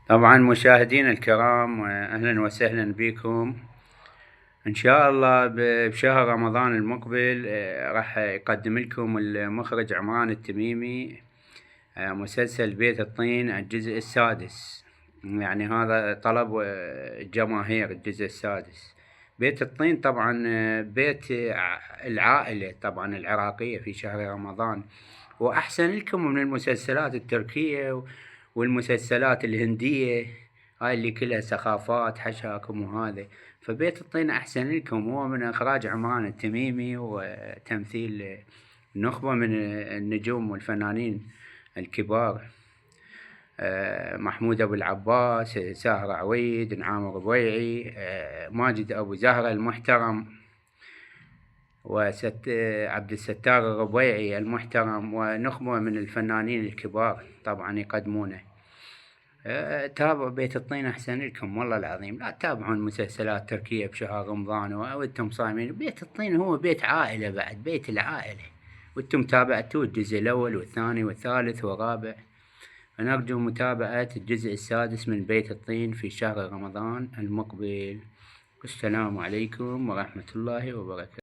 طبعا مشاهدينا الكرام، أهلا وسهلا بكم. إن شاء الله بشهر رمضان المقبل راح يقدم لكم المخرج عمران التميمي مسلسل بيت الطين الجزء السادس. يعني هذا طلب الجماهير، الجزء السادس. بيت الطين طبعا بيت العائلة طبعا العراقية في شهر رمضان، وأحسن لكم من المسلسلات التركية والمسلسلات الهندية، هاي اللي كلها سخافات حشاكم وهذا. فبيت الطين أحسن لكم، هو من إخراج عمران التميمي وتمثيل نخبة من النجوم والفنانين الكبار، محمود أبو العباس، ساهر عويد، نعام ربيعي، ماجد أبو زهرة المحترم، عبد الستار الربيعي المحترم، ونخبة من الفنانين الكبار طبعا يقدمونه. تابعوا بيت الطين أحسن لكم والله العظيم، لا تتابعون مسلسلات تركية بشهر رمضان وأنتم صايمين. بيت الطين هو بيت عائلة، بعد بيت العائلة، وأنتم تابعتوه الجزء الأول والثاني والثالث والرابع، فنرجو متابعة الجزء السادس من بيت الطين في شهر رمضان المقبل. والسلام عليكم ورحمة الله وبركاته.